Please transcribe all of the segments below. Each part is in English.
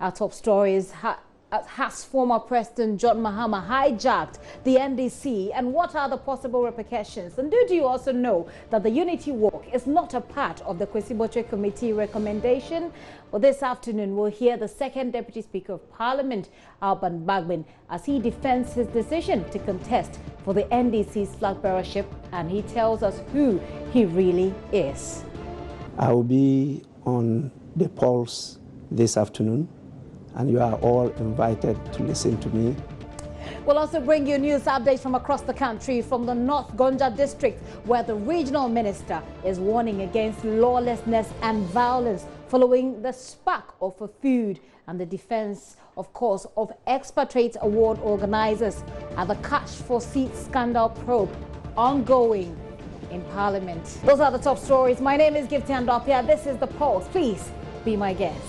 Our top stories: has former President John Mahama hijacked the NDC, and what are the possible repercussions? And do you also know that the unity walk is not a part of the Kwesi Botchwey Committee recommendation? Well, this afternoon we'll hear the second Deputy Speaker of Parliament, Bagbin, as he defends his decision to contest for the NDC's Flagbearership, and he tells us who he really is. I will be on the polls this afternoon, and you are all invited to listen to me. We'll also bring you news updates from across the country, from the North Gonja district, where the regional minister is warning against lawlessness and violence following the spark of food, and the defense, of course, of expatriate award organizers, and the cash for seats scandal probe ongoing in Parliament. Those are the top stories. My name is Gifty Andopia. This is The Pulse. Please be my guest.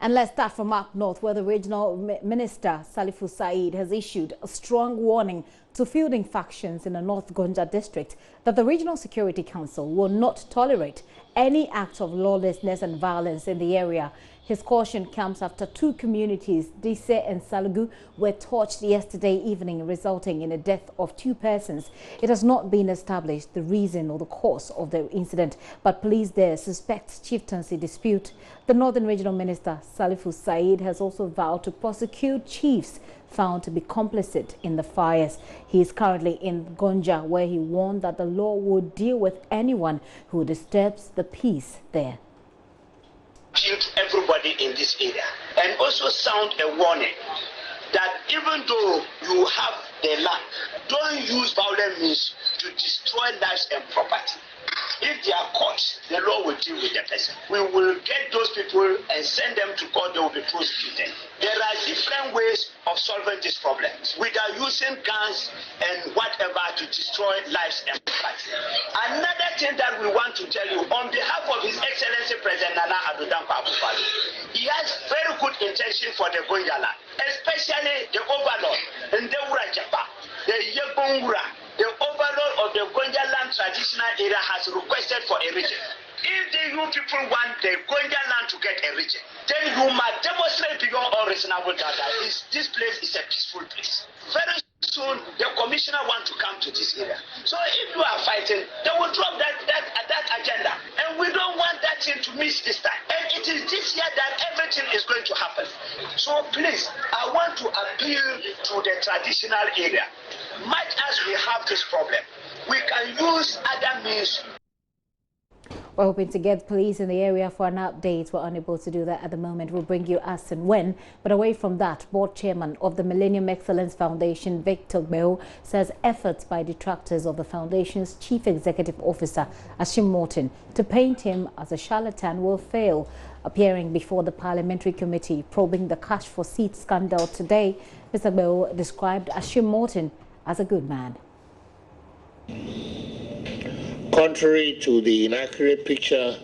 And let's start from up north, where the regional minister, Salifu Said, has issued a strong warning to fielding factions in the North Gonja district that the Regional Security Council will not tolerate any act of lawlessness and violence in the area. His caution comes after two communities, Dise and Salugu, were torched yesterday evening, resulting in the death of two persons. It has not been established the reason or the cause of the incident, but police there suspect chieftaincy dispute. The Northern Regional Minister, Salifu Said, has also vowed to prosecute chiefs found to be complicit in the fires. He is currently in Gonja, where he warned that the law would deal with anyone who disturbs the peace there. Everybody in this area, and also sound a warning that even though you have the land, don't use violent means to destroy lives and property. If they are caught, the law will deal with the person. We will get those people and send them to court. They will be prosecuted. There are different ways of solving this problem without using guns and whatever to destroy lives and property. Another thing that we want to tell you, on behalf of His Excellency President Nana Addo Dankwa Akufo-Addo, he has very good intention for the Gonja land, especially the overlord, Ndewura Japa, the Yebongura. The overlord of the Gonja land traditional area has requested for a region. If you people want the Gonja land to get a region, then you must demonstrate beyond all reasonable doubt that this place is a peaceful place. Very soon, the commissioner wants to come to this area. So if you are fighting, they will drop that agenda. And we don't want that thing to miss this time. And it is this year that everything is going to happen. So please, I want to appeal to the traditional area. Much as we have this problem, we can use other means. We're hoping to get police in the area for an update. We're unable to do that at the moment. We'll bring you as and when. But away from that, board chairman of the Millennium Excellence Foundation, Victor Beo, says efforts by detractors of the foundation's chief executive officer, Ashim Morton, to paint him as a charlatan will fail. Appearing before the parliamentary committee probing the cash for seats scandal today, Mr. Beo described Ashim Morton as a good man. Contrary to the inaccurate picture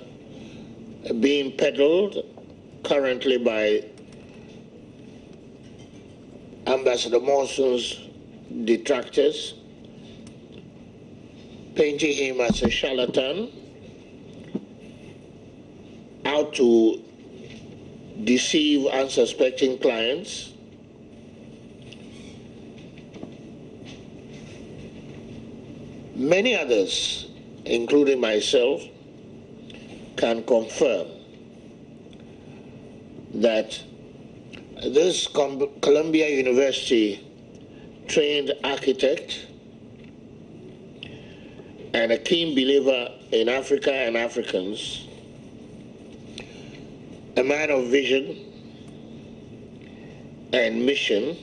being peddled currently by Ambassador Mawson's detractors, painting him as a charlatan, out to deceive unsuspecting clients. Many others, including myself, can confirm that this Columbia University trained architect and a keen believer in Africa and Africans, a man of vision and mission,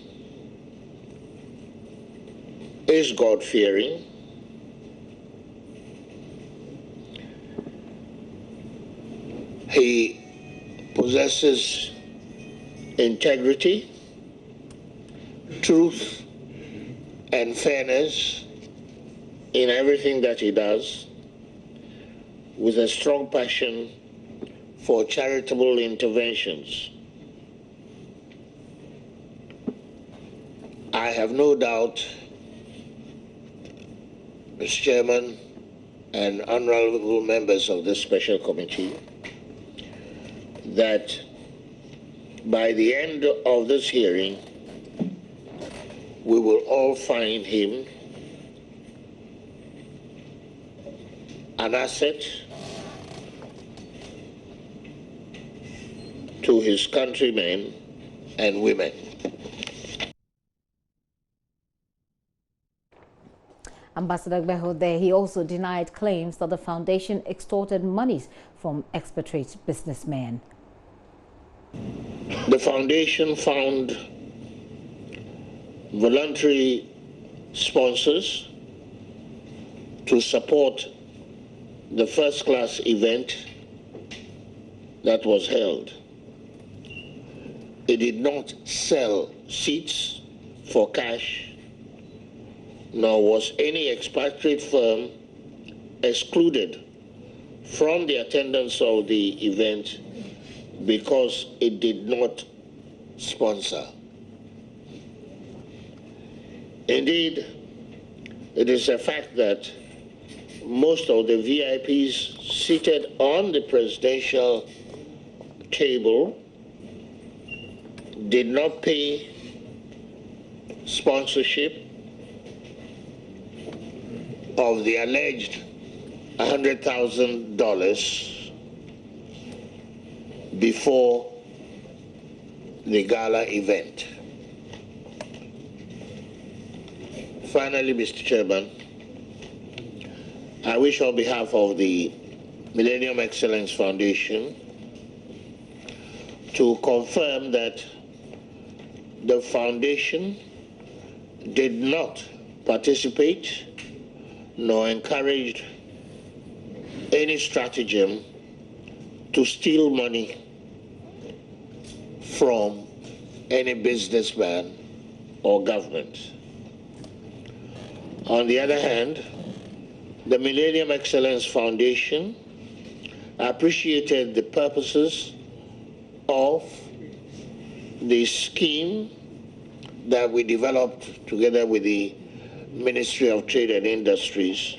is God-fearing, he possesses integrity, truth, and fairness in everything that he does, with a strong passion for charitable interventions. I have no doubt, Mr. Chairman and honorable members of this special committee, that by the end of this hearing, we will all find him an asset to his countrymen and women. Ambassador Gbeho there, he also denied claims that the foundation extorted monies from expatriate businessmen. The foundation found voluntary sponsors to support the first-class event that was held. It did not sell seats for cash, nor was any expatriate firm excluded from the attendance of the event because it did not sponsor. Indeed, it is a fact that most of the VIPs seated on the presidential table did not pay sponsorship of the alleged $100,000 before the gala event. Finally, Mr. Chairman, I wish on behalf of the Millennium Excellence Foundation to confirm that the foundation did not participate nor encouraged any stratagem to steal money from any businessman or government. On the other hand, the Millennium Excellence Foundation appreciated the purposes of the scheme that we developed together with the Ministry of Trade and Industries.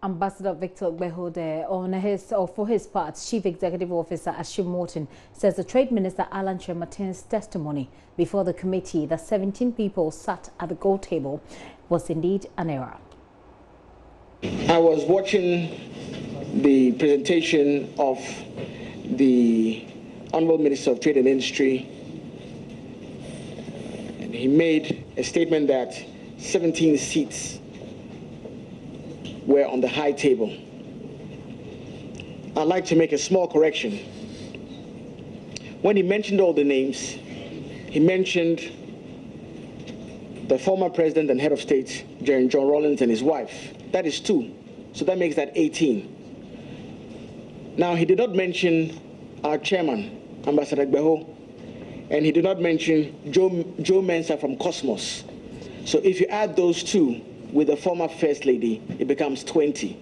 Ambassador Victor Gbeho there, for his part, Chief Executive Officer Ashim Morton says the Trade Minister Alan Chematin's testimony before the committee that 17 people sat at the gold table was indeed an error. I was watching the presentation of the Honorable Minister of Trade and Industry, and he made a statement that 17 seats were on the high table. I'd like to make a small correction. When he mentioned all the names, he mentioned the former president and head of state, John Rawlings, and his wife. That is 2. So that makes that 18. Now, he did not mention our chairman, Ambassador Gbeho, and he did not mention Joe Mensah from Cosmos. So if you add those 2 with the former First Lady, it becomes 20.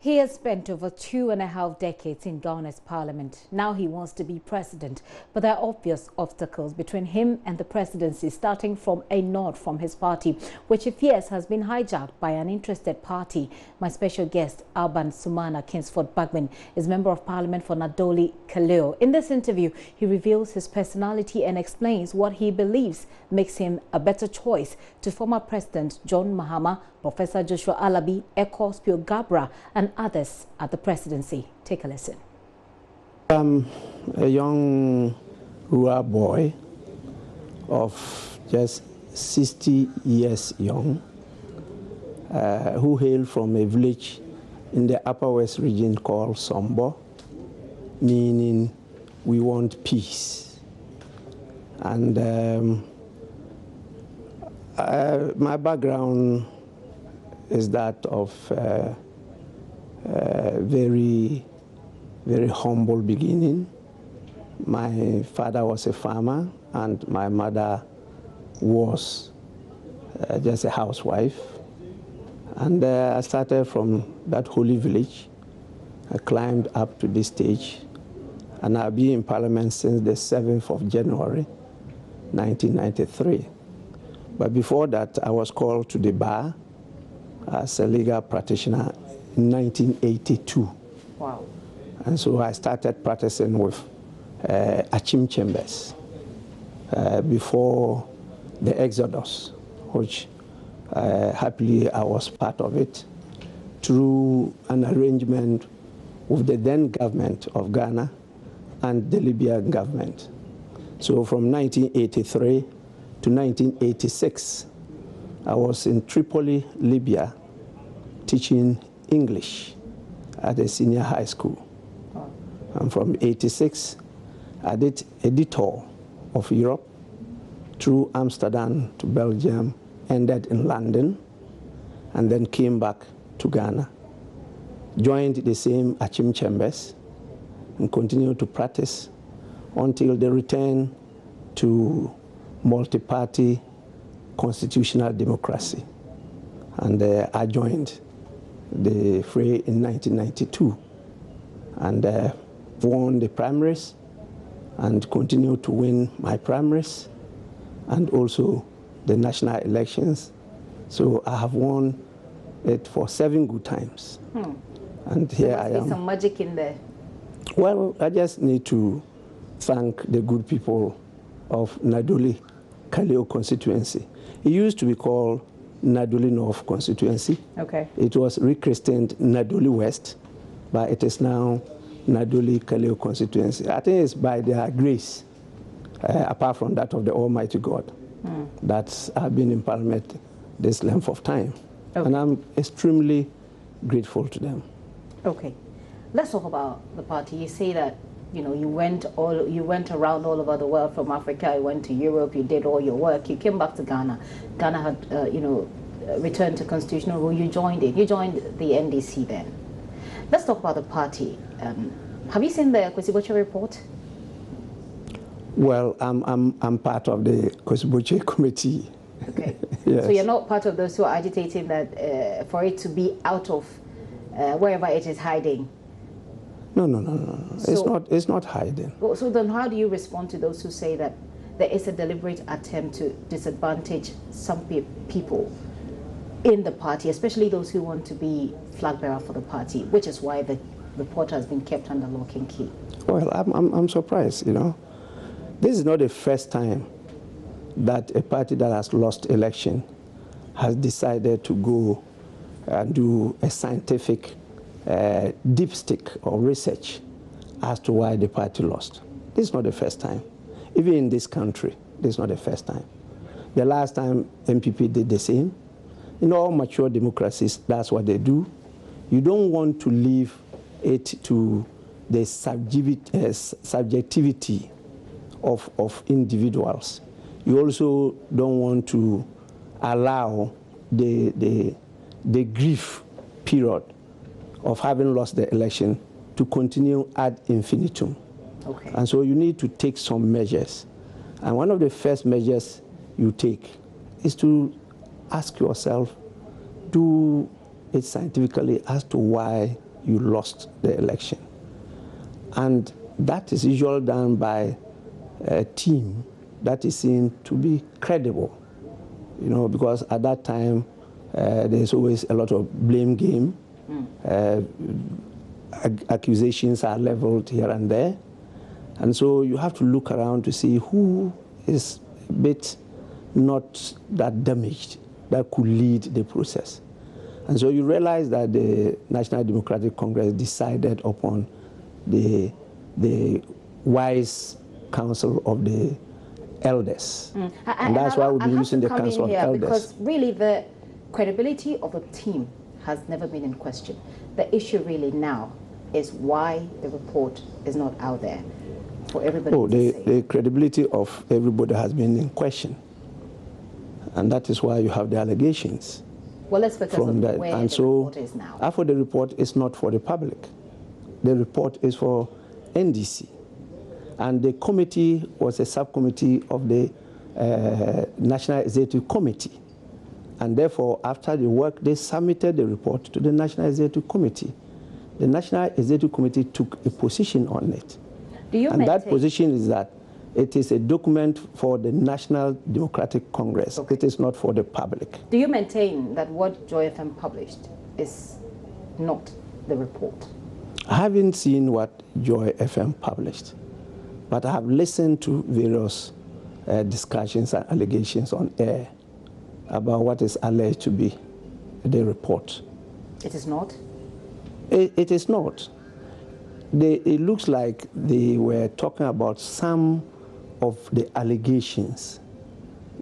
He has spent over 2.5 decades in Ghana's parliament. Now he wants to be president, but there are obvious obstacles between him and the presidency, starting from a nod from his party, which he fears has been hijacked by an interested party. My special guest, Alban Sumana Kingsford Bagbin, is Member of Parliament for Nadoli Kaleo. In this interview, he reveals his personality and explains what he believes makes him a better choice to former President John Mahama, Professor Joshua Alabi, Eko Spio Gabra, and others at the presidency. Take a listen. I'm a young rural boy of just 60 years young, who hail from a village in the Upper West region called Sombo, meaning we want peace. And my background is that of very humble beginning. My father was a farmer and my mother was just a housewife. And I started from that holy village. I climbed up to this stage, and I've been in Parliament since the 7th of January, 1993. But before that, I was called to the bar as a legal practitioner in 1982. Wow. And so I started practicing with Achim Chambers before the Exodus, which happily I was part of it, through an arrangement with the then government of Ghana and the Libyan government. So from 1983 to 1986, I was in Tripoli, Libya, teaching English at a senior high school. And from 86, I did a detour of Europe through Amsterdam to Belgium, ended in London, and then came back to Ghana. Joined the same Achim Chambers and continued to practice until the return to multi-party constitutional democracy. And I joined the fray in 1992 and won the primaries and continued to win my primaries and also the national elections. So I have won it for 7 good times. And here I am. There must be some magic in there. Well, I just need to thank the good people of Nadoli Kaleo constituency. It used to be called Nadoli North constituency. Okay. It was rechristened Nadoli West, but it is now Nadoli Kaleo constituency. I think it's by their grace, apart from that of the Almighty God, that I've been in Parliament this length of time. Okay. And I'm extremely grateful to them. Okay. Let's talk about the party. You say that you went around all over the world, from Africa, you went to Europe, you did all your work, you came back to Ghana. Ghana had returned to constitutional rule. You joined it. You joined the NDC then. Let's talk about the party. Have you seen the Kwesi report? Well, I'm part of the Kwesi committee. Okay. Yes. So you're not part of those who are agitating that for it to be out of wherever it is hiding? No. So, it's not hiding. So then how do you respond to those who say that there is a deliberate attempt to disadvantage some people in the party, especially those who want to be flag bearer for the party, which is why the report has been kept under lock and key? Well, I'm surprised, This is not the first time that a party that has lost election has decided to go and do a scientific dipstick or research as to why the party lost. This is not the first time. Even in this country, this is not the first time. The last time MPP did the same. In all mature democracies, that's what they do. You don't want to leave it to the subjectivity of individuals. You also don't want to allow the grief period of having lost the election to continue ad infinitum. Okay. And so you need to take some measures. And one of the first measures you take is to ask yourself, do it scientifically as to why you lost the election. And that is usually done by a team that is seen to be credible, because at that time there's always a lot of blame game. Accusations are leveled here and there. And so you have to look around to see who is a bit not that damaged that could lead the process. And so you realize that the National Democratic Congress decided upon the wise council of the elders. And that's why we'll be using the council of elders. Because really the credibility of the team has never been in question. The issue really now is why the report is not out there for everybody to see. The credibility of everybody has been in question. And that is why you have the allegations. Well, let's focus on where the report is now. After the report is not for the public. The report is for NDC. And the committee was a subcommittee of the National Executive Committee. And therefore, after the work, they submitted the report to the National Executive Committee. The National Executive Committee took a position on it. That position is that it is a document for the National Democratic Congress. Okay. It is not for the public. Do you maintain that what Joy FM published is not the report? I haven't seen what Joy FM published, but I have listened to various discussions and allegations on air about what is alleged to be the report. It is not? It is not. It looks like they were talking about some of the allegations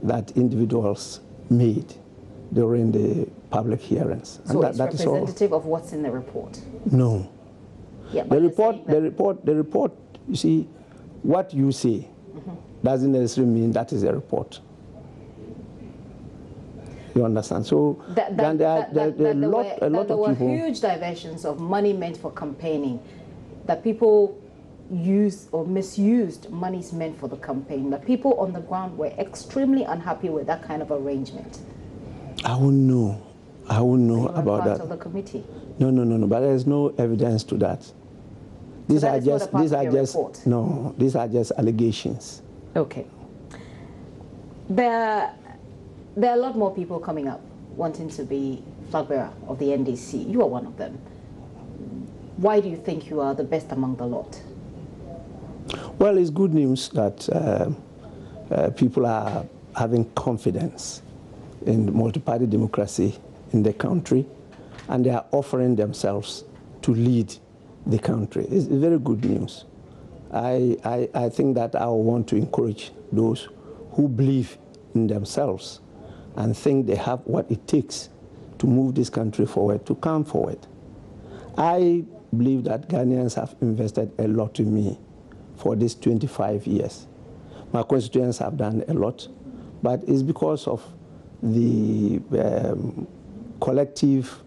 that individuals made during the public hearings. So it's representative of what's in the report? No. Yeah, the report, you see, what you say doesn't necessarily mean that is a report. You understand? So there were huge diversions of money meant for campaigning, that people used or misused monies meant for the campaign. The people on the ground were extremely unhappy with that kind of arrangement. I wouldn't know. I wouldn't know about that. Of the committee. No. But there's no evidence to that. These are just allegations. Okay. There are a lot more people coming up wanting to be flag bearer of the NDC. You are one of them. Why do you think you are the best among the lot? Well, it's good news that people are having confidence in multi-party democracy in the country, and they are offering themselves to lead the country. It's very good news. I think that I want to encourage those who believe in themselves and think they have what it takes to move this country forward, to come forward. I believe that Ghanaians have invested a lot in me for these 25 years. My constituents have done a lot, but it's because of the collective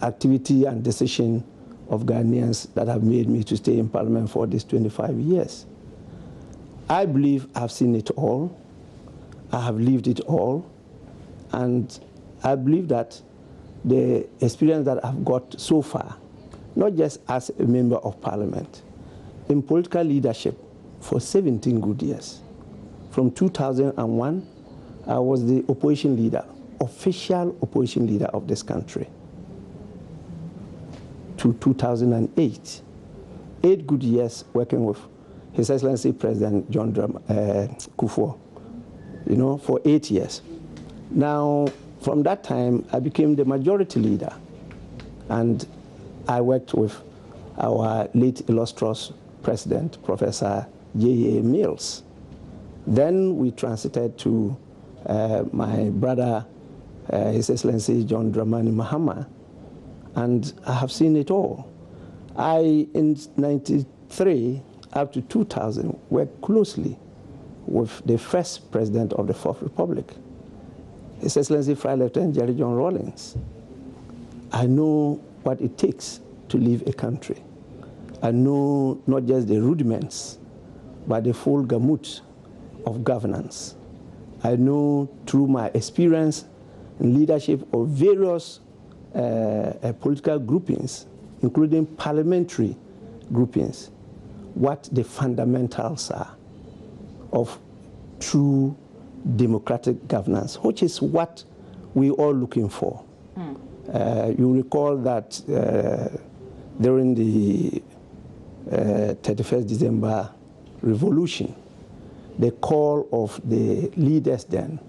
activity and decision of Ghanaians that have made me to stay in Parliament for these 25 years. I believe I've seen it all. I have lived it all. And I believe that the experience that I've got so far, not just as a member of Parliament, in political leadership for 17 good years. From 2001, I was the opposition leader, official opposition leader of this country, to 2008. 8 good years working with His Excellency President John Kufuor, for 8 years. Now, from that time, I became the majority leader, and I worked with our late illustrious President, Professor J.A. Mills. Then we transited to my brother, His Excellency John Dramani Mahama, and I have seen it all. In 93 up to 2000, worked closely with the first president of the Fourth Republic, His Excellency Fry Lieutenant Jerry John Rawlings. I know what it takes to lead a country. I know not just the rudiments, but the full gamut of governance. I know through my experience in leadership of various political groupings, including parliamentary groupings, what the fundamentals are of true democratic governance, which is what we're all looking for. You recall that during the 31st December revolution, the call of the leaders then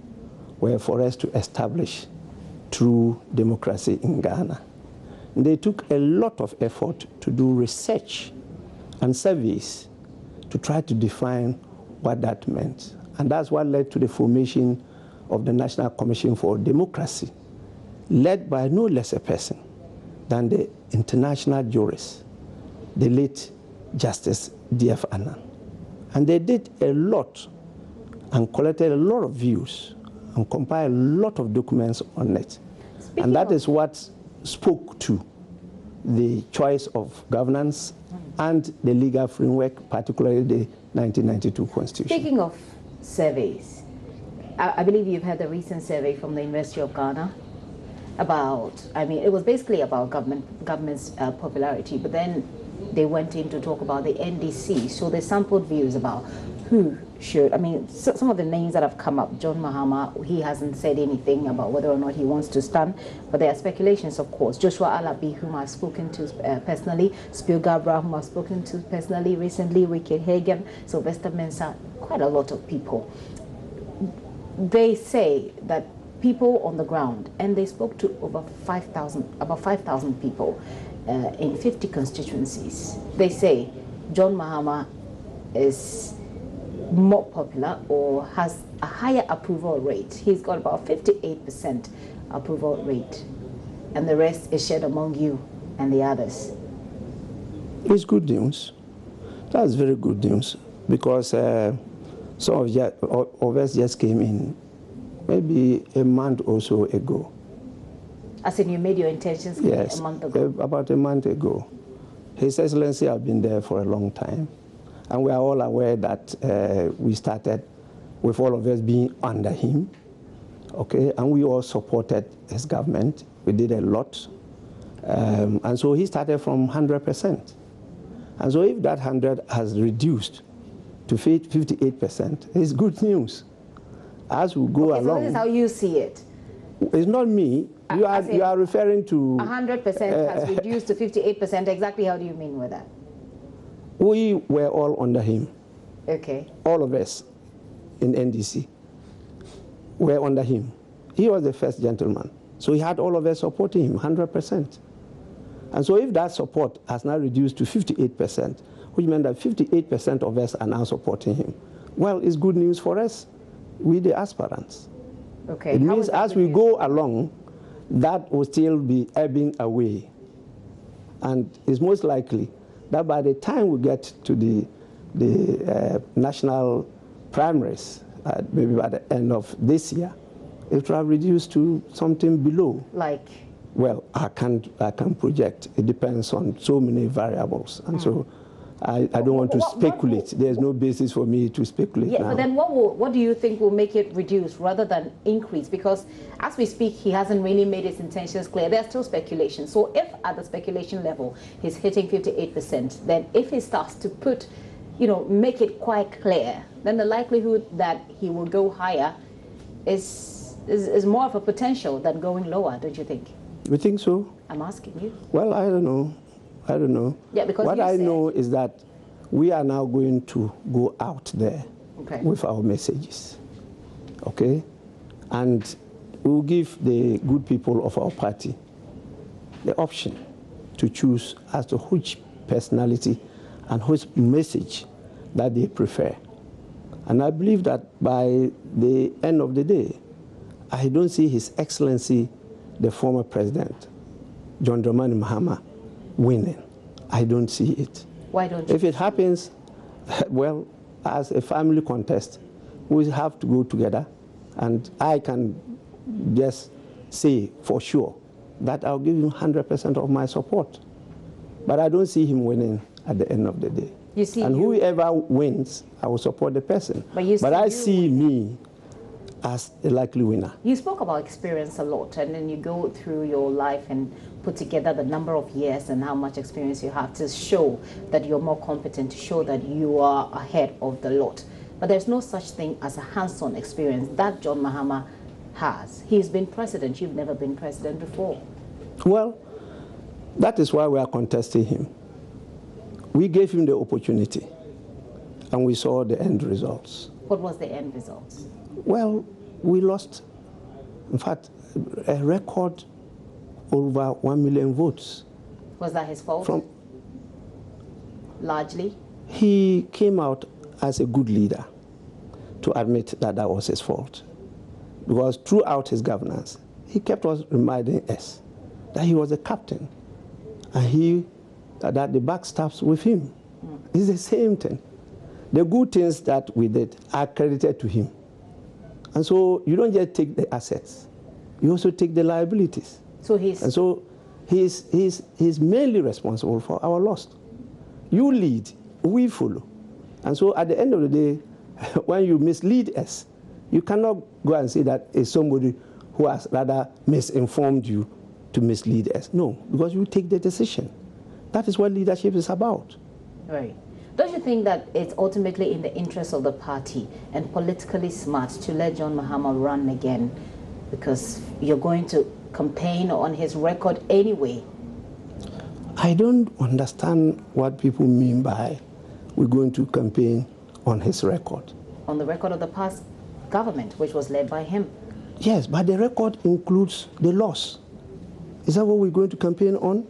were for us to establish true democracy in Ghana. And they took a lot of effort to do research and surveys to try to define what that meant. And that's what led to the formation of the National Commission for Democracy, led by no less a person than the international jurist, the late Justice D.F. Annan. And they did a lot and collected a lot of views and compiled a lot of documents on it. And that is what spoke to the choice of governance and the legal framework, particularly the 1992 Constitution. Speaking of surveys, I believe you've had a recent survey from the University of Ghana about, I mean, it was basically about government's popularity, but then they went in to talk about the NDC. So they sampled views about who should, I mean, some of the names that have come up, John Mahama, he hasn't said anything about whether or not he wants to stand, but there are speculations, of course. Joshua Alabi, whom I've spoken to personally, Spiel Gabra, whom I've spoken to personally recently, Wicked Hagen, Sylvester Mensah, quite a lot of people. They say that people on the ground, and they spoke to about 5,000 people in 50 constituencies. They say John Mahama is more popular or has a higher approval rate. He's got about 58% approval rate, and the rest is shared among you and the others. It's good news. That's very good news, because some of us just came in maybe a month or so ago. As in, you made your intentions clear? Yes, a month ago? About a month ago. His Excellency has been there for a long time. And we are all aware that we started with all of us being under him, okay? And we all supported his government. We did a lot. And so he started from 100%. And so if that 100 has reduced to 58%, it's good news. As we go along. So this is how you see it? It's not me. You are referring to... 100% has reduced to 58%. Exactly how do you mean with that? We were all under him. Okay. All of us in NDC were under him. He was the first gentleman. So he had all of us supporting him, 100%. And so if that support has now reduced to 58%, which meant that 58% of us are now supporting him, well, it's good news for us, we the aspirants. Okay. It means as we go along, that will still be ebbing away. And it's most likely that by the time we get to the national primaries, maybe by the end of this year, it will have reduced to something below. Like? Well, I can't project. It depends on so many variables. And so I don't want to speculate. There's no basis for me to speculate now. But then what do you think will make it reduce rather than increase? Because as we speak, he hasn't really made his intentions clear. There's still speculation. So if at the speculation level he's hitting 58%, then if he starts to put, make it quite clear, then the likelihood that he will go higher is more of a potential than going lower, don't you think? You think so? I'm asking you. Well, I don't know. I don't know. Yeah, because what I know is that we are now going to go out there with our messages, okay? And we will give the good people of our party the option to choose as to which personality and which message that they prefer. And I believe that by the end of the day, I don't see His Excellency, the former president, John Dramani Mahama, winning. I don't see it. Why don't you? If it happens, well, as a family contest, we have to go together. And I can just say for sure that I'll give him 100% of my support. But I don't see him winning at the end of the day. You see, and whoever wins, I will support the person. But I see me as a likely winner. You spoke about experience a lot, and then you go through your life and put together the number of years and how much experience you have to show that you're more competent, to show that you are ahead of the lot. But there's no such thing as a hands-on experience that John Mahama has. He's been president. You've never been president before. Well, that is why we are contesting him. We gave him the opportunity, and we saw the end results. What was the end result? Well, we lost, in fact, a record over 1 million votes. Was that his fault? Largely? He came out as a good leader to admit that that was his fault. Because throughout his governance, he kept us reminding us that he was a captain, and that the buck stops with him. It's the same thing. The good things that we did are credited to him. And so you don't just take the assets, you also take the liabilities. So he's mainly responsible for our loss. You lead, we follow. And so at the end of the day, when you mislead us, you cannot go and say that it's somebody who has rather misinformed you to mislead us. No, because you take the decision. That is what leadership is about. Right. Don't you think that it's ultimately in the interest of the party and politically smart to let John Mahama run again, because you're going to campaign on his record anyway? I don't understand what people mean by we're going to campaign on his record. On the record of the past government, which was led by him. Yes, but the record includes the loss. Is that what we're going to campaign on?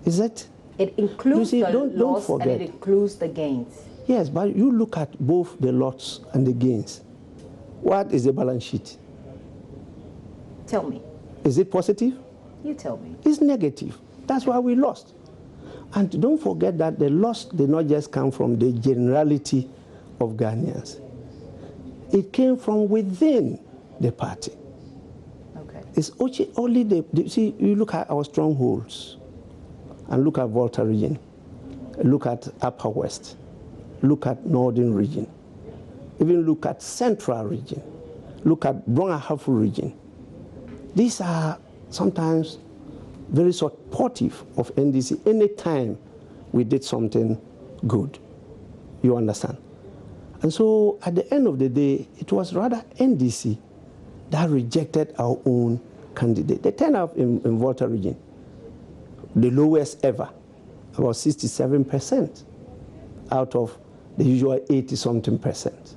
Is that? It includes the loss don't and it includes the gains. Yes, but you look at both the loss and the gains. What is the balance sheet? Tell me. Is it positive? You tell me. It's negative. That's why we lost. And don't forget that the loss did not just come from the generality of Ghanaians. It came from within the party. Okay. It's only see, you look at our strongholds and look at Volta region, look at Upper West, look at Northern region, even look at Central region, look at Brong-Ahafo region. These are sometimes very supportive of NDC anytime we did something good. You understand? And so at the end of the day, it was rather NDC that rejected our own candidate. The turnout in Volta region, the lowest ever, about 67% out of the usual 80-something%.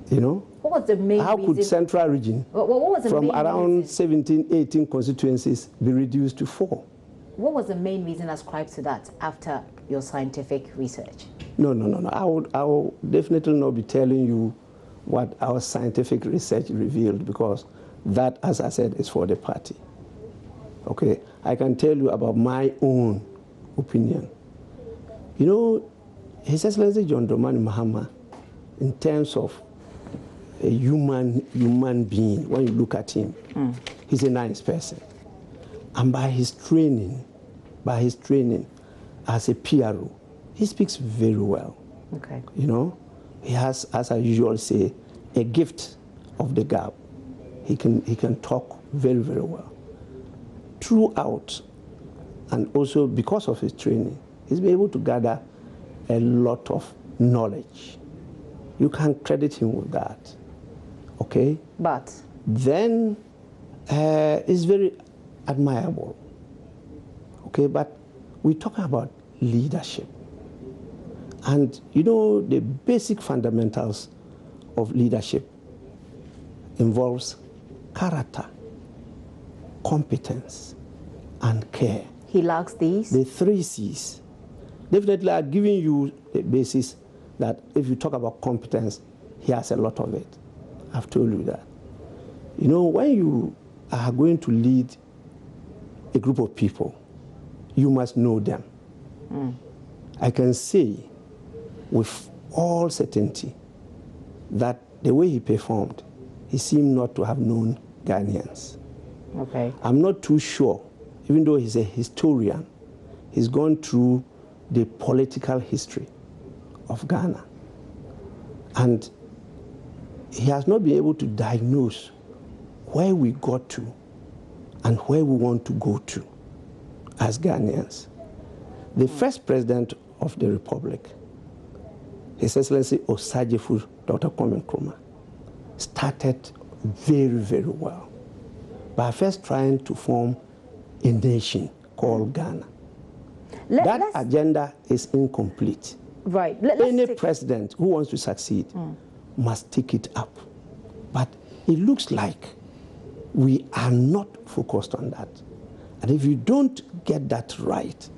You know? What was the main How reason? could Central region, what was the from main around reason? 17, 18 constituencies, be reduced to 4? What was the main reason ascribed to that after your scientific research? No. I will definitely not be telling you what our scientific research revealed, because that, as I said, is for the party. Okay? I can tell you about my own opinion. You know, His Excellency John Dramani Mahama, in terms of a human being, when you look at him, he's a nice person. And by his training as a PRO, he speaks very well. Okay. You know, he has, as I usually say, a gift of the gab. He can talk very, very well. Throughout, and also because of his training, he's been able to gather a lot of knowledge. You can credit him with that. Okay? But Then it's very admirable. Okay, but we're talking about leadership. And you know, the basic fundamentals of leadership involves character, competence, and care. he lacks these. The 3 C's. Definitely, I've given you the basis that if you talk about competence, he has a lot of it. I've told you that. You know, when you are going to lead a group of people, you must know them. I can say with all certainty that the way he performed, he seemed not to have known Ghanaians. Okay. I'm not too sure, even though he's a historian, he's gone through the political history of Ghana. And he has not been able to diagnose where we got to and where we want to go to as Ghanaians. The first president of the Republic, His Excellency Osagyefo Dr. Kwame Nkrumah, started very, very well by first trying to form a nation called Ghana. That agenda is incomplete. Right. Any president who wants to succeed must take it up. But it looks like we are not focused on that. And if you don't get that right,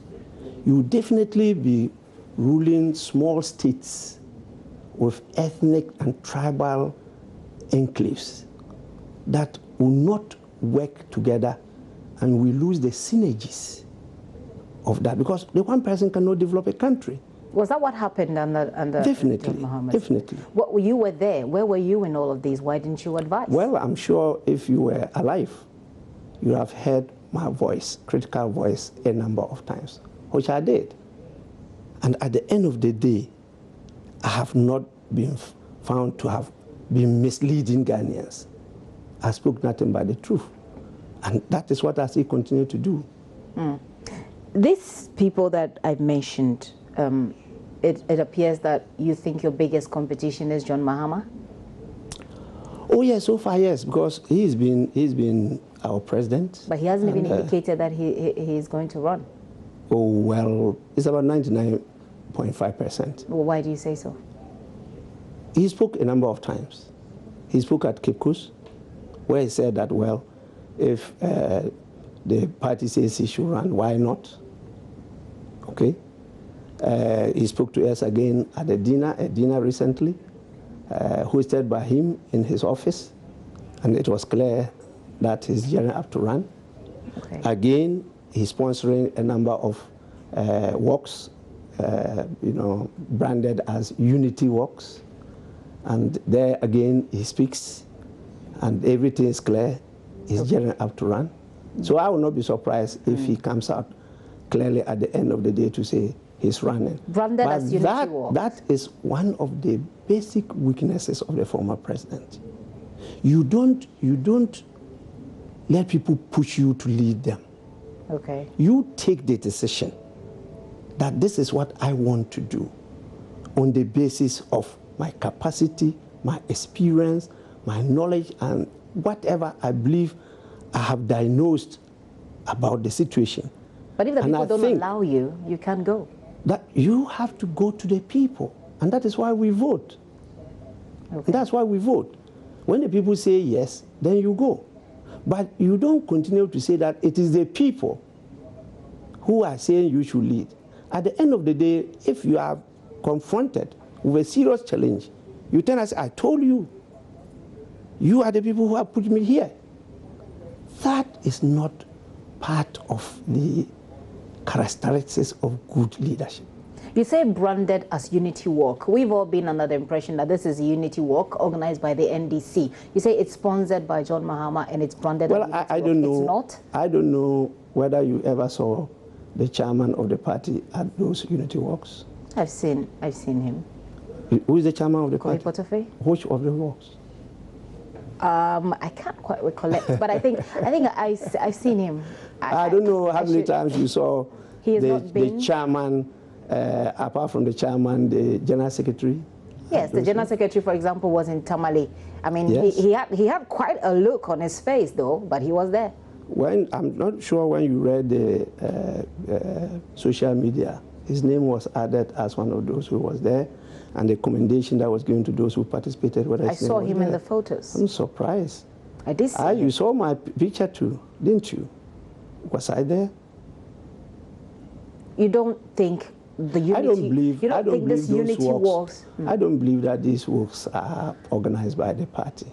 you will definitely be ruling small states with ethnic and tribal enclaves that will not work together, and we lose the synergies of that, because the one person cannot develop a country. Was that what happened under Definitely, definitely. You were there. Where were you in all of these? Why didn't you advise? Well, I'm sure if you were alive, you have heard my voice, critical voice, a number of times, which I did. And at the end of the day, I have not been found to have been misleading Ghanaians. I spoke nothing but the truth. And that is what I still continue to do. These people that I've mentioned, it appears that you think your biggest competition is John Mahama? Oh yes, so far yes, because he's been our president. But he hasn't even indicated that he is going to run. Oh well, it's about 99.5%. Well, why do you say so? He spoke a number of times. He spoke at Cape Coast, where he said that, well, if the party says he should run, why not? Okay. He spoke to us again at a dinner recently, hosted by him in his office, and it was clear that he's gearing up to run. Okay. Again, he's sponsoring a number of walks, branded as unity walks, and there again he speaks, and everything is clear. He's gearing up to run. So I will not be surprised if he comes out clearly at the end of the day to say he's running. Branded as unity walk. That is one of the basic weaknesses of the former president. You don't let people push you to lead them. Okay. You take the decision that this is what I want to do on the basis of my capacity, my experience, my knowledge, and whatever I believe I have diagnosed about the situation. But if the people don't allow you, you can't go. That you have to go to the people, and that is why we vote. Okay. That's why we vote. When the people say yes, then you go. But you don't continue to say that it is the people who are saying you should lead. At the end of the day, if you are confronted with a serious challenge, you tell us, I told you, you are the people who have put me here. That is not part of the characteristics of good leadership. You say branded as unity walk. We've all been under the impression that this is a unity walk organized by the NDC. You say it's sponsored by John Mahama and it's branded as unity I don't know. It's not? I don't know whether you ever saw the chairman of the party at those unity walks. I've seen him. Who is the chairman of the party? Portofei? Which of the walks? I can't quite recollect, but I think I've seen him. I don't know how many times you saw the chairman, apart from the chairman, the general secretary. Yes, the general secretary, for example, was in Tamale. I mean, yes. he had quite a look on his face, though, but he was there. I'm not sure when you read the social media, his name was added as one of those who was there, and the commendation that was given to those who participated. I saw him in the photos. I'm surprised. I did see him. You saw my picture too, didn't you? Was I there? You don't think the unity? I don't believe. You don't think this unity walks? I don't believe that these walks are organized by the party.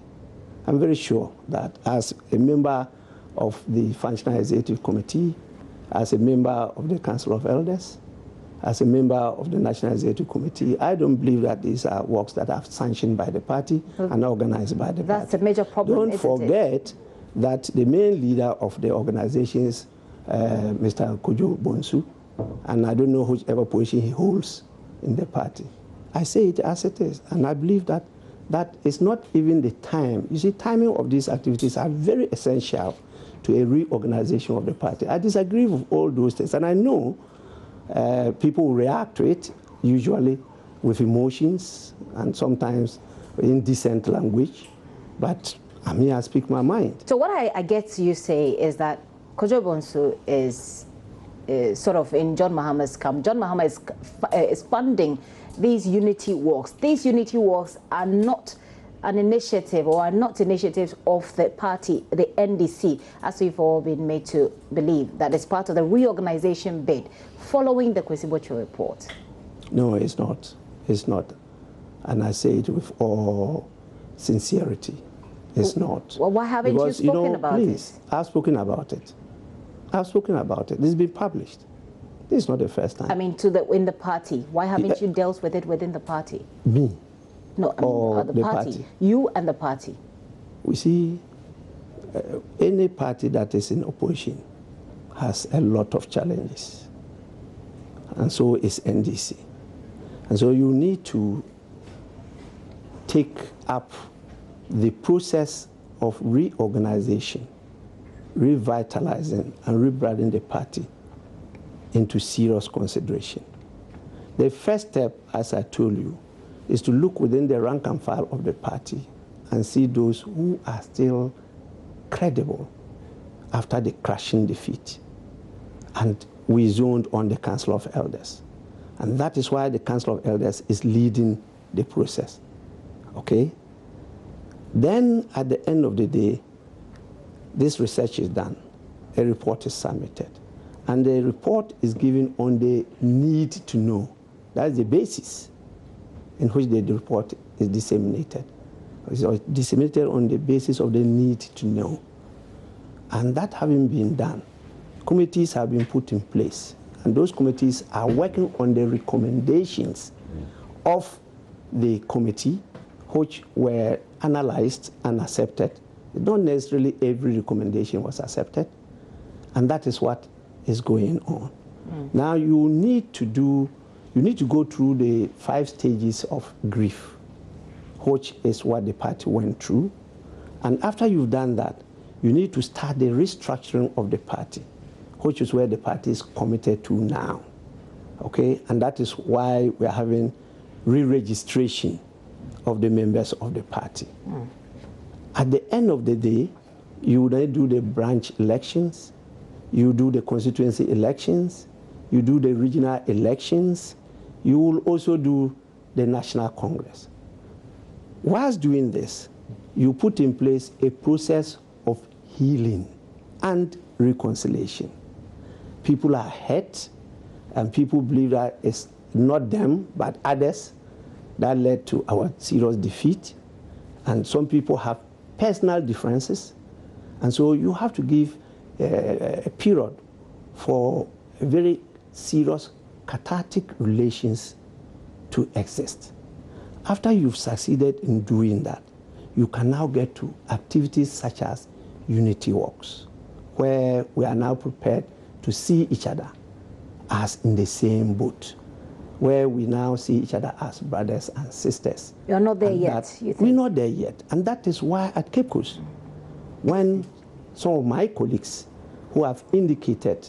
I'm very sure that as a member of the Functional Executive Committee, as a member of the Council of Elders, as a member of the National Executive Committee, I don't believe that these are works that are sanctioned by the party and organized by the party. That's a major problem, Don't forget that the main leader of the organization is Mr. Kojo Bonsu, and I don't know whichever position he holds in the party. I say it as it is, and I believe that that it's not even the time. You see, timing of these activities are very essential to a reorganization of the party. I disagree with all those things, and I know people will react to it, usually with emotions and sometimes indecent language, but I'm here to speak my mind. So what I get you say is that Kojo Bonsu is sort of in John Mahama's camp. John Mahama is funding these unity walks. These unity walks are not an initiative or are not initiatives of the party, the NDC, as we've all been made to believe, that is part of the reorganization bid following the Kwesi Botchwey report. No, it's not. It's not. And I say it with all sincerity. It's not. Well, why haven't you spoken about it? I've spoken about it. I've spoken about it. This has been published. This is not the first time. I mean, in the party. Why haven't you dealt with it within the party? Me? No, I mean, the party. You and the party. We see, any party that is in opposition has a lot of challenges. And so is NDC. And so you need to take up the process of reorganization, revitalizing and rebranding the party into serious consideration. The first step, as I told you, is to look within the rank and file of the party and see those who are still credible after the crushing defeat. And we zoned on the Council of Elders. And that is why the Council of Elders is leading the process. Okay? Then, at the end of the day, this research is done. A report is submitted. And the report is given on the need to know. That's the basis in which the report is disseminated. It's disseminated on the basis of the need to know. And that having been done, committees have been put in place. And those committees are working on the recommendations of the committee, which were analyzed and accepted. Not necessarily every recommendation was accepted. And that is what is going on. Now you need to go through the 5 stages of grief, which is what the party went through. And after you've done that, you need to start the restructuring of the party, which is where the party is committed to now. Okay? And that is why we are having re-registration of the members of the party. At the end of the day, you then do the branch elections, you do the constituency elections, you do the regional elections, you will also do the National Congress. Whilst doing this, you put in place a process of healing and reconciliation. People are hurt, and people believe that it's not them, but others that led to our serious defeat. And some people have personal differences. And so you have to give a period for a very serious cathartic relations to exist. After you've succeeded in doing that, you can now get to activities such as unity walks, where we are now prepared to see each other as in the same boat, where we now see each other as brothers and sisters. You're not there yet, you think? We're not there yet. And that is why at Cape Coast, when some of my colleagues who have indicated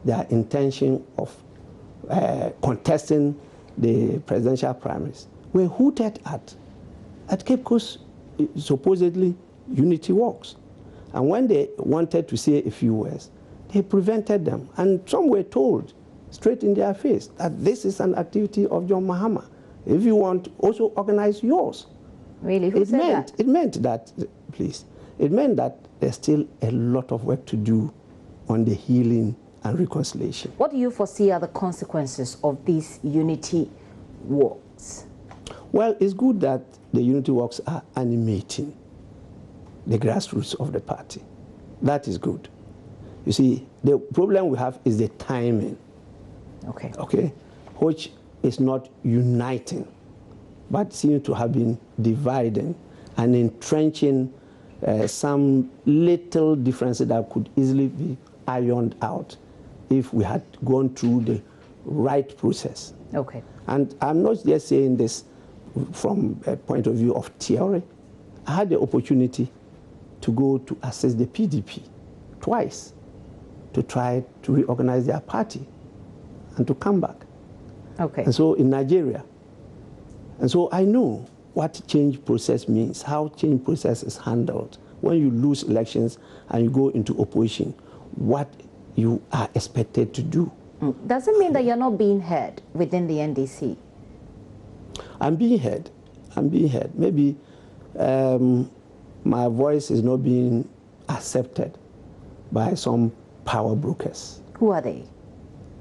their intention of contesting the presidential primaries were hooted at Cape Coast, supposedly unity walks. And when they wanted to say a few words, they prevented them. And some were told straight in their face that this is an activity of John Mahama. If you want, also organize yours. Really? Who said that? It meant that, please, it meant that there's still a lot of work to do on the healing and reconciliation. What do you foresee are the consequences of these unity walks? Well, it's good that the unity walks are animating the grassroots of the party. That is good. You see, the problem we have is the timing. Okay, which is not uniting, but seems to have been dividing and entrenching some little differences that could easily be ironed out if we had gone through the right process. Okay. And I'm not just saying this from a point of view of theory. I had the opportunity to go to assist the PDP twice to try to reorganize their party and to come back. Okay. And so in Nigeria. And so I know what change process means, how change process is handled. When you lose elections and you go into opposition, what you are expected to do. Does it mean that you're not being heard within the NDC? I'm being heard. I'm being heard. Maybe my voice is not being accepted by some power brokers. Who are they?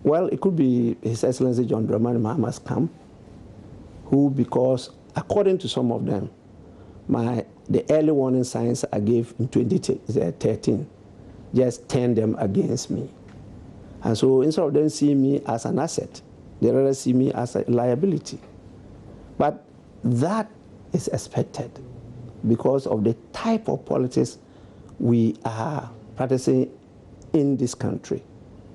Well, it could be His Excellency John Dramani Mahama's camp, who, because according to some of them, the early warning signs I gave in 2013 just turned them against me. And so instead of them seeing me as an asset, they rather see me as a liability. But that is expected because of the type of politics we are practicing in this country,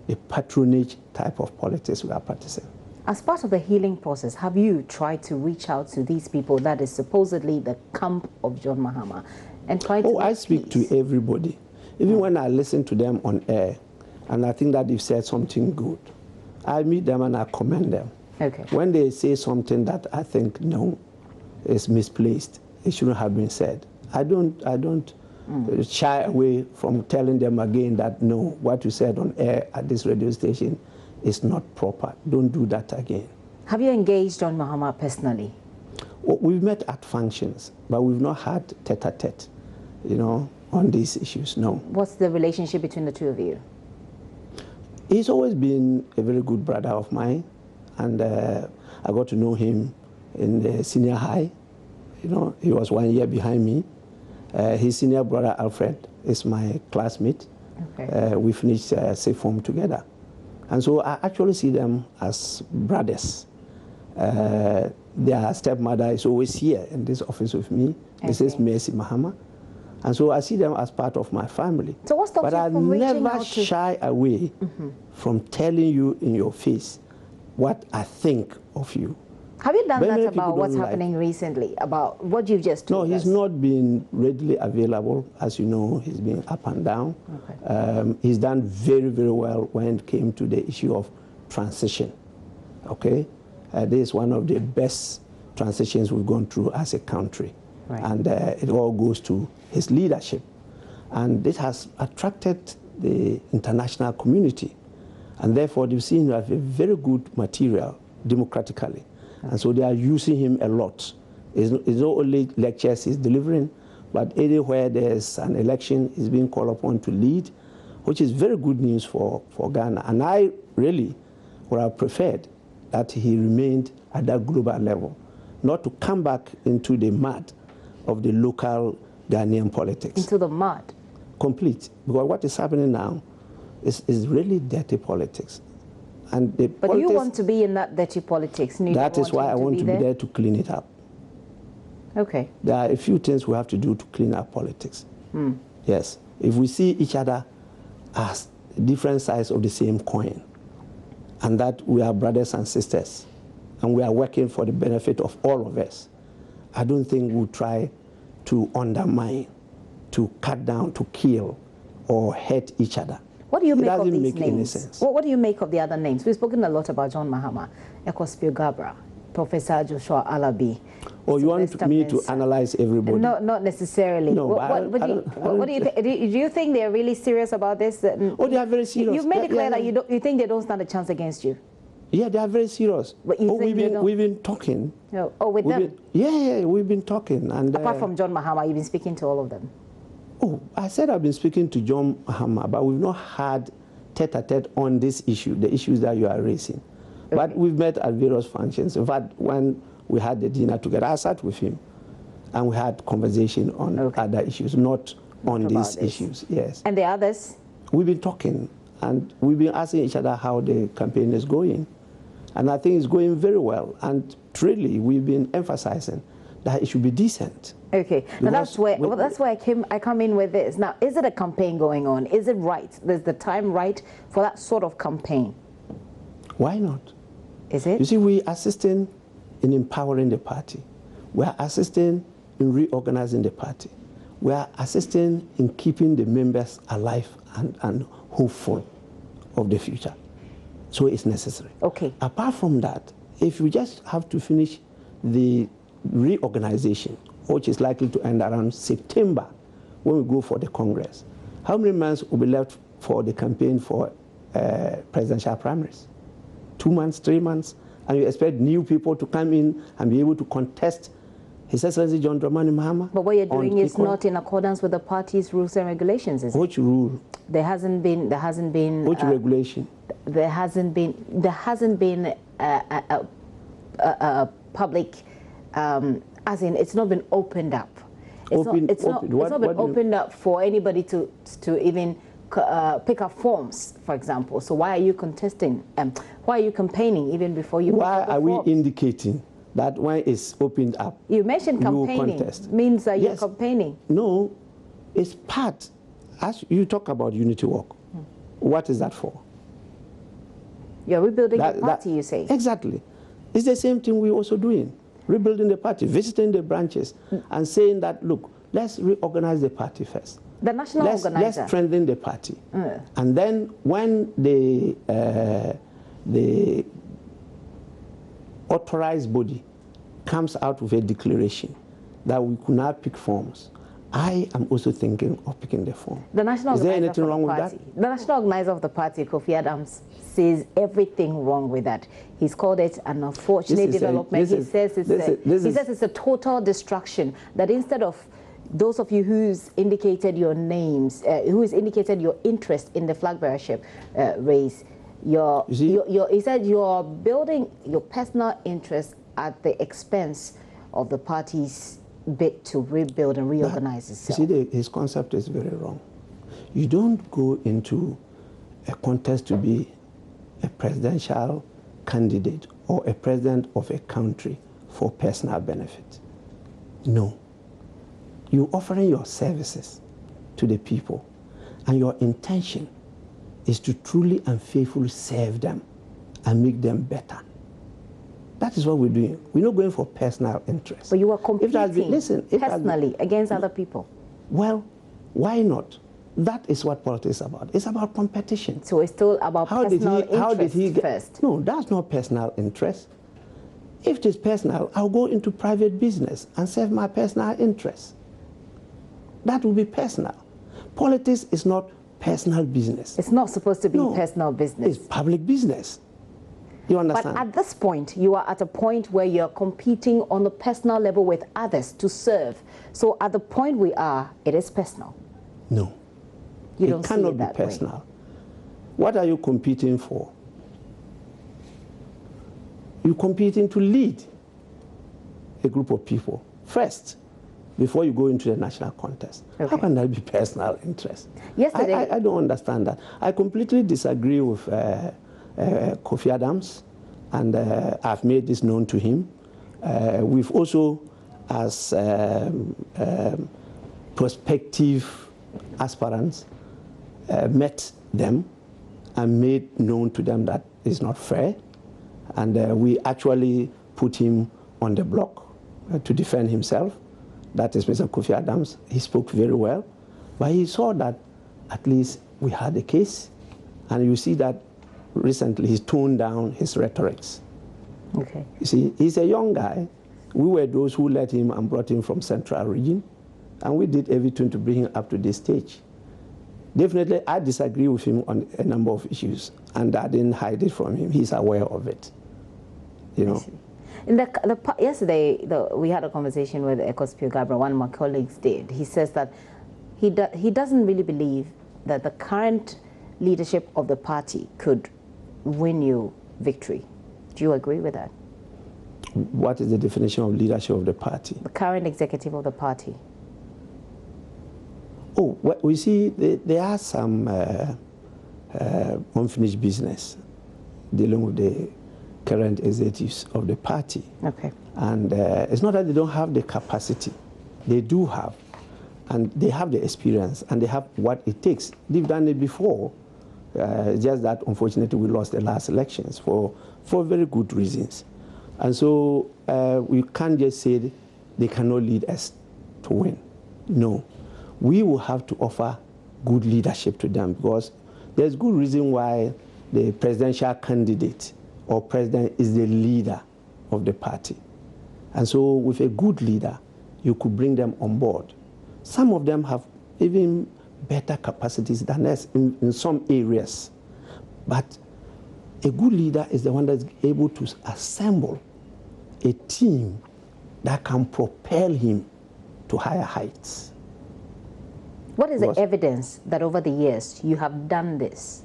the patronage type of politics we are practicing. As part of the healing process, have you tried to reach out to these people that is supposedly the camp of John Mahama and try to... Oh, I speak to everybody. Even when I listen to them on air, and I think that they've said something good, I meet them and I commend them. Okay. When they say something that I think, no, is misplaced, it shouldn't have been said, I don't shy away from telling them again that, no, what you said on air at this radio station is not proper. Don't do that again. Have you engaged John Mahama personally? Well, we've met at functions, but we've not had tete-a-tete, on these issues, no. What's the relationship between the two of you? He's always been a very good brother of mine, and I got to know him in the senior high. He was 1 year behind me. His senior brother, Alfred, is my classmate. Okay. We finished sixth form together. And so I actually see them as brothers. Their stepmother is always here in this office with me. This is Mercy Mahama. And so I see them as part of my family. So what stops but you I from reaching never out to... shy away from telling you in your face what I think of you. Have you done Very that many about people what's don't happening recently, about what you've just told us? No, he's not been readily available. As you know, he's been up and down. Okay. He's done very, very well when it came to the issue of transition. Okay? This is one of the best transitions we've gone through as a country. Right. And it all goes to his leadership. And this has attracted the international community. And therefore, they've seen you have a very good material democratically. And so they are using him a lot. It's not only lectures he's delivering, but anywhere there's an election, he's being called upon to lead, which is very good news for Ghana. And I really would have preferred that he remained at that global level, not to come back into the mud of the local Ghanaian politics. Into the mud? Complete. Because what is happening now is really dirty politics. And the but politics, you want to be in that dirty politics? That is why I want to be there to clean it up. Okay. There are a few things we have to do to clean up politics. Yes. If we see each other as different sides of the same coin, and that we are brothers and sisters, and we are working for the benefit of all of us, I don't think we'll try to undermine, to cut down, to kill, or hurt each other. What do you make of these names? It doesn't make any sense. What do you make of the other names? We've spoken a lot about John Mahama, Ekospio Gabra, Professor Joshua Alabi. Oh, you want me to analyze everybody? No, not necessarily. No, what do you think? Do you think they're really serious about this? Oh, they are very serious. You've made it clear that you think they don't stand a chance against you. Yeah, they are very serious. But you think we've been talking. No. Oh, with them? Yeah, we've been talking. And apart from John Mahama, you've been speaking to all of them? Oh, I said I've been speaking to John Mahama, but we've not had tete-a-tete on this issue, the issues that you are raising. Okay. But we've met at various functions. In fact, when we had the dinner together, I sat with him, and we had conversation on other issues, not on these issues. Yes. And the others? We've been talking, and we've been asking each other how the campaign is going. And I think it's going very well. And really, we've been emphasizing that it should be decent. Okay, now that's where I come in with this. Now, is it a campaign going on? Is it right? Is the time right for that sort of campaign? Why not? Is it? You see, we are assisting in empowering the party. We are assisting in reorganizing the party. We are assisting in keeping the members alive and hopeful of the future. So it's necessary. Okay. Apart from that, if you just have to finish the reorganization, which is likely to end around September when we go for the Congress, how many months will be left for the campaign for presidential primaries? 2 months, 3 months? And you expect new people to come in and be able to contest His Excellency John Dramani Mahama? But what you're doing is not in accordance with the party's rules and regulations, is it? Which rule? There hasn't been. Which regulation? There hasn't been a public, as in it's not been opened up. It's not been opened up for anybody to even pick up forms, for example. So why are you contesting? Why are you campaigning even before you? Why are we indicating that when it's opened up? You mentioned campaigning. Means that you're campaigning. No, it's part. As you talk about unity work, what is that for? You're rebuilding the party, you say? Exactly. It's the same thing we're also doing. Rebuilding the party, visiting the branches, and saying that, look, let's reorganize the party first. The national organizer. Let's strengthen the party. And then when the authorized body comes out with a declaration that we could not pick forms, I am also thinking of picking the form. The national Is there anything wrong with that? The national organizer of the party, Kofi Adams, says everything wrong with that. He's called it an unfortunate development. He says it's a total distraction. That instead of those of you who's indicated your names, who's indicated your interest in the Flagbearership race, he said you're building your personal interest at the expense of the party's bid to rebuild and reorganize itself. You see, his concept is very wrong. You don't go into a contest to be a presidential candidate or a president of a country for personal benefit. No. You're offering your services to the people, and your intention is to truly and faithfully serve them and make them better. That is what we're doing. We're not going for personal interest. But you are competing personally against other people. Well, why not? That is what politics is about. It's about competition. So it's still about personal interest first. No, that's not personal interest. If it is personal, I'll go into private business and serve my personal interests. That will be personal. Politics is not personal business. It's not supposed to be personal business. It's public business. You understand? But at this point, you are at a point where you're competing on the personal level with others to serve. So at the point we are, it is personal. No. You don't see it that way. It cannot be personal. What are you competing for? You're competing to lead a group of people first before you go into the national contest. Okay. How can that be personal interest? Yesterday, I don't understand that. I completely disagree with Kofi Adams, and I've made this known to him. We've also, as prospective aspirants, met them and made known to them that it's not fair. And we actually put him on the block to defend himself. That is Mr. Kofi Adams. He spoke very well. But he saw that at least we had a case. And you see that recently he's toned down his rhetorics. Okay. You see, he's a young guy. We were those who led him and brought him from Central Region. And we did everything to bring him up to this stage. Definitely, I disagree with him on a number of issues. And I didn't hide it from him. He's aware of it. You know. Yesterday, we had a conversation with Ekospio Gabriel, one of my colleagues did. He says that he doesn't really believe that the current leadership of the party could win you victory. Do you agree with that? What is the definition of leadership of the party? The current executive of the party. Oh, well, we see there are some unfinished business dealing with the current executives of the party. Okay. And it's not that they don't have the capacity. They do have. And they have the experience, and they have what it takes. They've done it before. Just that, unfortunately, we lost the last elections for very good reasons. And so we can't just say they cannot lead us to win. No. We will have to offer good leadership to them, because there's good reason why the presidential candidate or president is the leader of the party. And so with a good leader, you could bring them on board. Some of them have even better capacities than us in some areas. But a good leader is the one that's able to assemble a team that can propel him to higher heights. What is the evidence that over the years you have done this?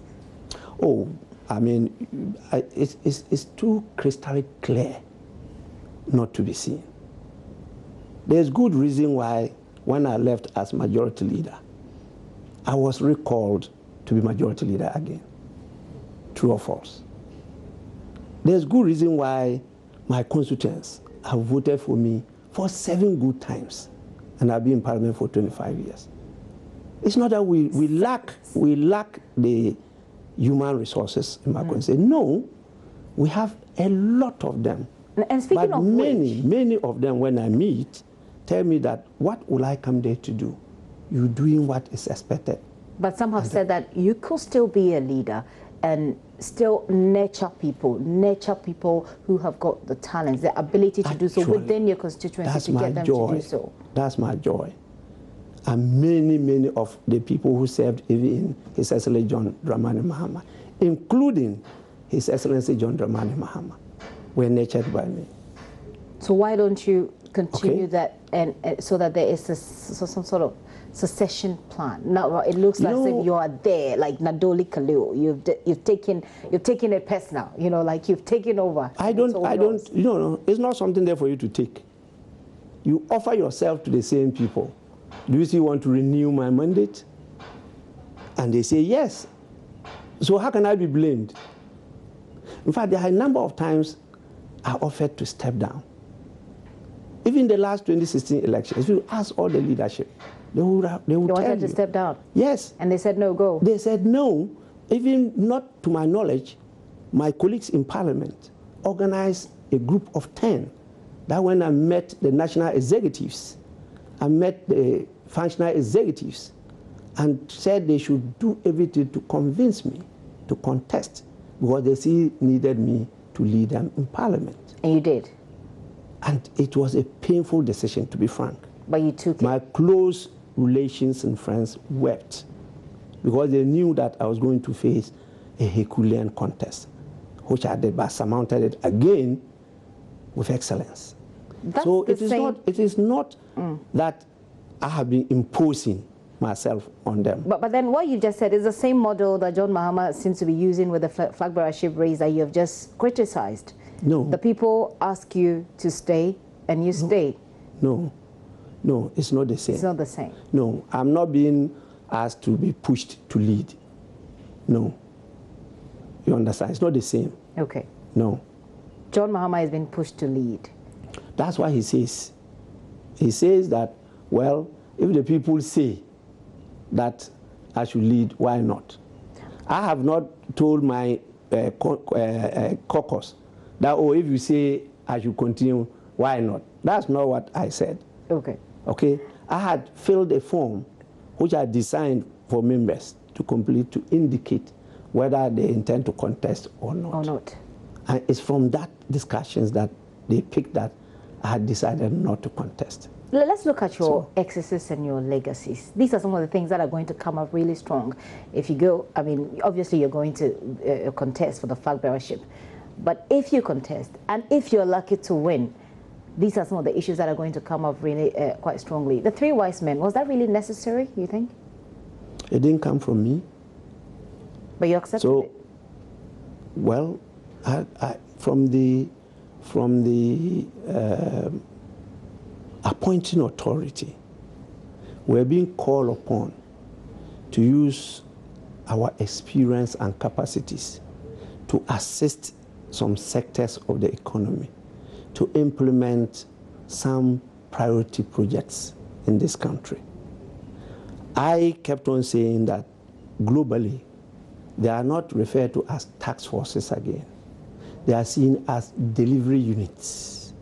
Oh, I mean, it's too crystal clear not to be seen. There's good reason why when I left as majority leader, I was recalled to be majority leader again. True or false? There's good reason why my constituents have voted for me for 7 good times, and I've been in parliament for 25 years. It's not that we lack the human resources in my constituency. No, we have a lot of them. And speaking but of many of them, when I meet, tell me that, what will I come there to do? You're doing what is expected. But some have said that you could still be a leader and still nurture people who have got the talents, the ability to do so within your constituency, to get them to do so. That's my joy. And many of the people who served even in His Excellency John Dramani Mahama, including His Excellency John Dramani Mahama, were nurtured by me. So why don't you continue that, and so that there is some sort of succession plan? Now it looks like if you are there, like Nadoli Khalil, you've taken it personal, like you've taken over. No, it's not something there for you to take. You offer yourself to the same people. Do you still want to renew my mandate? And they say yes. So how can I be blamed? In fact, there are a number of times I offered to step down. Even the last 2016 elections, if you ask all the leadership, they would tell you. You wanted to step down? Yes. And they said no, go? They said no. Even not to my knowledge, my colleagues in Parliament organized a group of 10 that when I met the national executives, I met the functional executives and said they should do everything to convince me to contest, because they still needed me to lead them in Parliament. And you did? And it was a painful decision, to be frank. But you took it? My close relations and friends wept, because they knew that I was going to face a Herculean contest, which I did, but surmounted it again with excellence. So it is not that I have been imposing myself on them. But then what you just said is the same model that John Mahama seems to be using with the Flagbearership race that you have just criticized. No. The people ask you to stay, and you stay. No, it's not the same. It's not the same. No, I'm not being asked to be pushed to lead. No. You understand? It's not the same. Okay. No. John Mahama has been pushed to lead. That's what he says. He says that, well, if the people say that I should lead, why not? I have not told my caucus that, oh, if you say I should continue, why not? That's not what I said. Okay. Okay? I had filled a form which I designed for members to complete, to indicate whether they intend to contest or not. Or not. And it's from that discussions that they picked that I had decided not to contest. Let's look at your excesses and your legacies. These are some of the things that are going to come up really strong. If you go, I mean, obviously you're going to contest for the Flagbearership. But if you contest, and if you're lucky to win, these are some of the issues that are going to come up really quite strongly. The 3 wise men, was that really necessary, you think? It didn't come from me. But you accepted it? Well, from the appointing authority, we're being called upon to use our experience and capacities to assist some sectors of the economy to implement some priority projects in this country. I kept on saying that globally, they are not referred to as task forces again. They are seen as delivery units.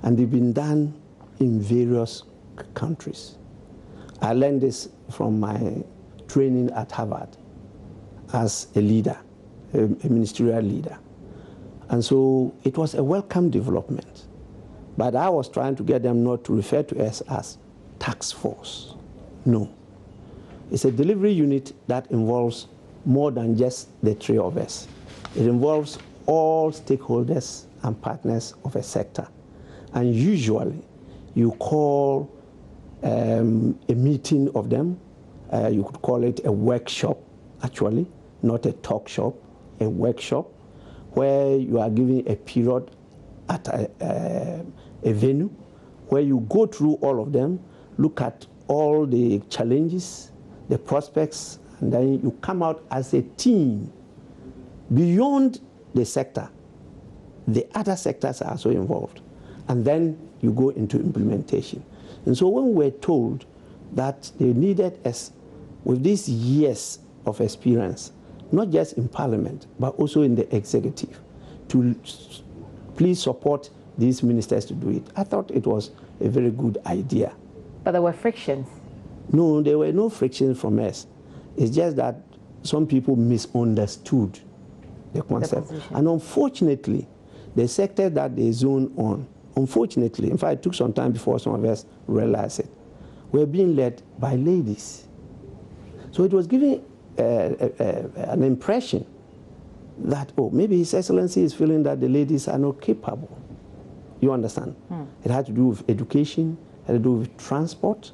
And they've been done in various countries. I learned this from my training at Harvard as a leader, a ministerial leader. And so it was a welcome development. But I was trying to get them not to refer to us as task force. No. It's a delivery unit that involves more than just the three of us. It involves all stakeholders and partners of a sector. And usually, you call a meeting of them. You could call it a workshop, actually, not a talk shop, a workshop, where you are giving a period at a venue, where you go through all of them, look at all the challenges, the prospects, and then you come out as a team. Beyond the sector, the other sectors are also involved. And then you go into implementation. And so when we're told that they needed us with these years of experience, not just in Parliament, but also in the executive, to please support these ministers to do it, I thought it was a very good idea. But there were frictions. No, there were no frictions from us. It's just that some people misunderstood the concept. And unfortunately, the sector that they zone on, unfortunately, in fact, it took some time before some of us realized it, were being led by ladies. So it was giving an impression that, oh, maybe His Excellency is feeling that the ladies are not capable. You understand? It had to do with education, it had to do with transport,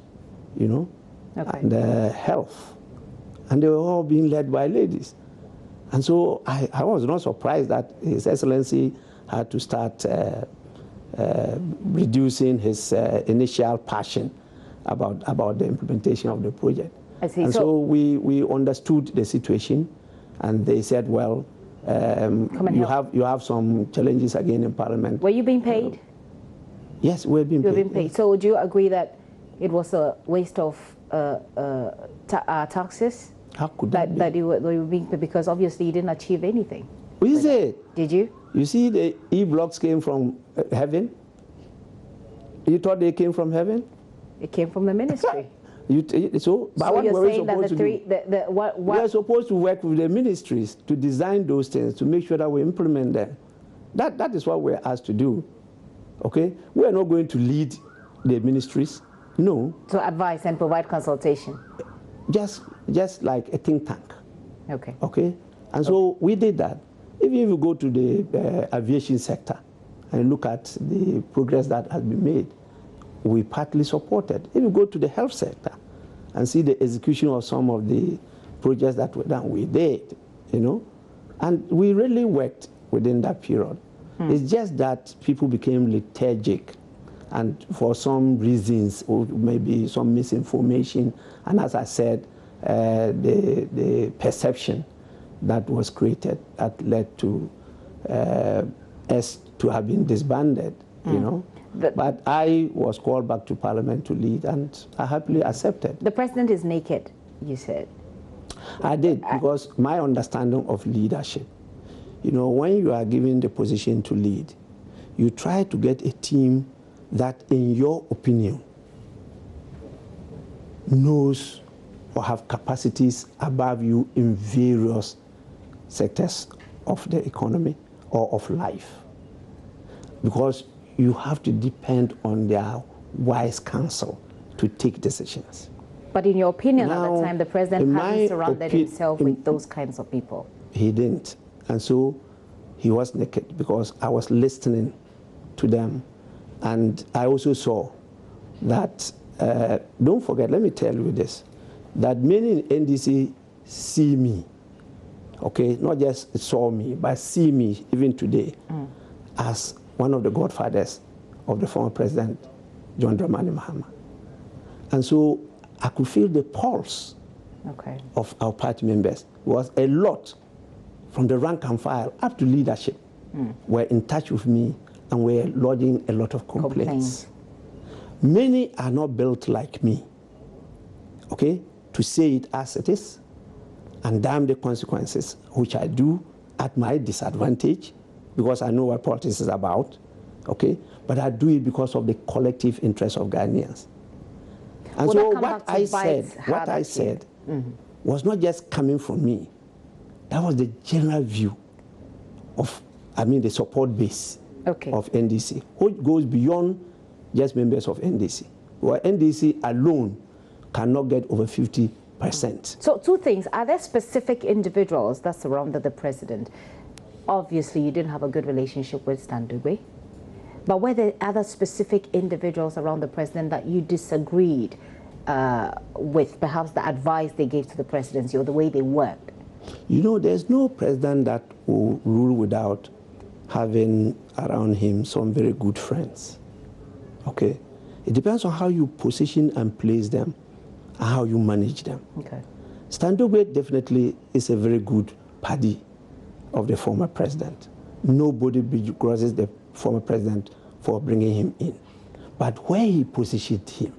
you know, and health. And they were all being led by ladies. And so I was not surprised that His Excellency had to start reducing his initial passion about the implementation of the project. I see. And so we understood the situation, and they said, well, you have some challenges again in Parliament. Were you being paid? Yes, we're being paid. You were being paid. So would you agree that it was a waste of taxes? How could that you were being paid, because obviously you didn't achieve anything. Is it? Did you? You see, the e-blocks came from heaven. You thought they came from heaven? It came from the ministry. So you're saying that we are supposed to work with the ministries to design those things, to make sure that we implement them. That is what we're asked to do. Okay? We are not going to lead the ministries. No. To advise and provide consultation. Just like a think tank. Okay. Okay? And so we did that. Even if you go to the aviation sector and look at the progress that has been made, we partly supported. If you go to the health sector and see the execution of some of the projects that were done, we did, you know. And we really worked within that period. It's just that people became lethargic, and for some reasons, or maybe some misinformation, and as I said, the perception that was created that led to us to have been disbanded, you know. But I was called back to Parliament to lead, and I happily accepted. The president is naked, you said. I did, because my understanding of leadership, you know, when you are given the position to lead, you try to get a team that, in your opinion, knows or have capacities above you in various sectors of the economy or of life. Because you have to depend on their wise counsel to take decisions. But in your opinion, now, at the time, the president hadn't surrounded himself with those kinds of people. He didn't. And so he was naked, because I was listening to them. And I also saw that, don't forget, let me tell you this, that many in NDC see me, okay, not just saw me, but see me even today as one of the godfathers of the former president, John Dramani Mahama. And so I could feel the pulse of our party members. It was a lot, from the rank and file up to leadership, were in touch with me and were lodging a lot of complaints. Many are not built like me, okay, to say it as it is and damn the consequences, which I do at my disadvantage, because I know what politics is about, okay? but I do it because of the collective interest of Ghanaians. And Will so that come what back to I bite said was not just coming from me. That was the general view of, the support base of NDC, which goes beyond just members of NDC. Well, NDC alone cannot get over 50%. So two things. Are there specific individuals that surrounded the president? Obviously, you didn't have a good relationship with Standugwe. But were there other specific individuals around the president that you disagreed with, perhaps the advice they gave to the presidency or the way they worked? You know, there's no president that will rule without having around him some very good friends. Okay? It depends on how you position and place them and how you manage them. Okay. Standugwe definitely is a very good paddy of the former president. Nobody begrudges the former president for bringing him in. But where he positioned him,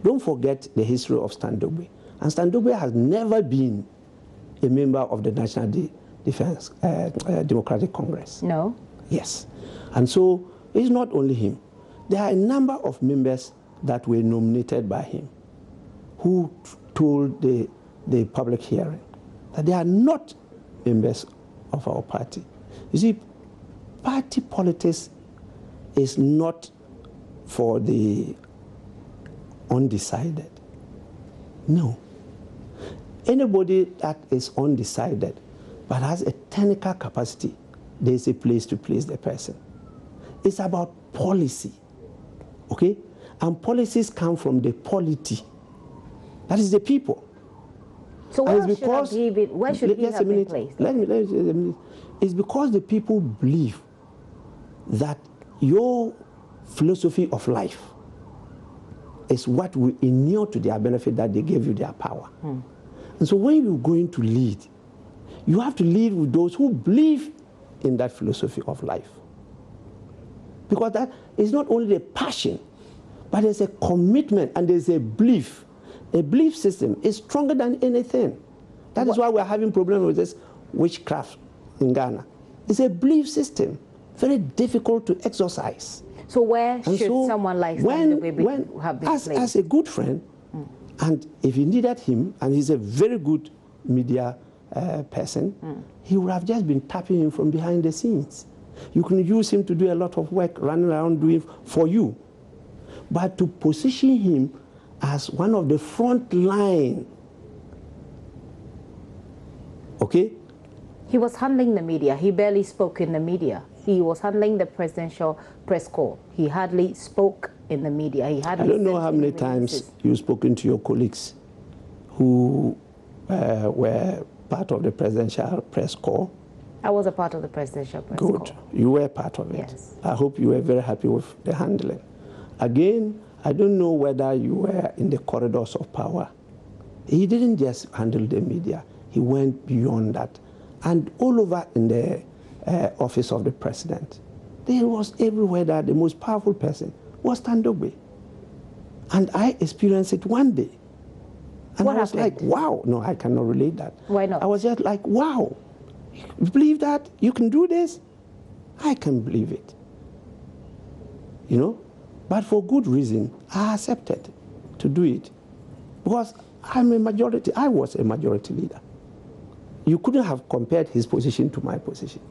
don't forget the history of Standugwe. And Standugwe has never been a member of the National Democratic Congress. No? Yes. And so it's not only him. There are a number of members that were nominated by him who told the public hearing that they are not members of our party. You see, party politics is not for the undecided. No. Anybody that is undecided but has a technical capacity, there's a place to place the person. It's about policy, okay? And policies come from the polity. That is the people. So where should he have been placed? Let me. It's because the people believe that your philosophy of life is what will inure to their benefit, that they gave you their power. And so when you're going to lead, you have to lead with those who believe in that philosophy of life. Because that is not only a passion, but there's a commitment and there's a belief. A belief system is stronger than anything. That is why we're having problems with this witchcraft in Ghana. It's a belief system, very difficult to exercise. So where should someone like Standugwe have been placed? As a good friend, and if you needed him, and he's a very good media person, he would have just been tapping him from behind the scenes. You can use him to do a lot of work, running around doing for you. But to position him as one of the front line, okay? He was handling the media. He barely spoke in the media. He was handling the presidential press corps. He hardly spoke in the media. I don't know how many times you've spoken to your colleagues who were part of the presidential press corps. I was a part of the presidential press corps. Good. You were part of it. Yes. I hope you were very happy with the handling. Again, I don't know whether you were in the corridors of power. He didn't just handle the media. He went beyond that. And all over in the office of the president, there was everywhere that the most powerful person was Standugwe. And I experienced it one day. And I was like, wow. No, I cannot relate that. Why not? I was just like, wow. You believe that? You can do this? I can believe it. You know? But for good reason, I accepted to do it. Because I was a majority leader. You couldn't have compared his position to my position.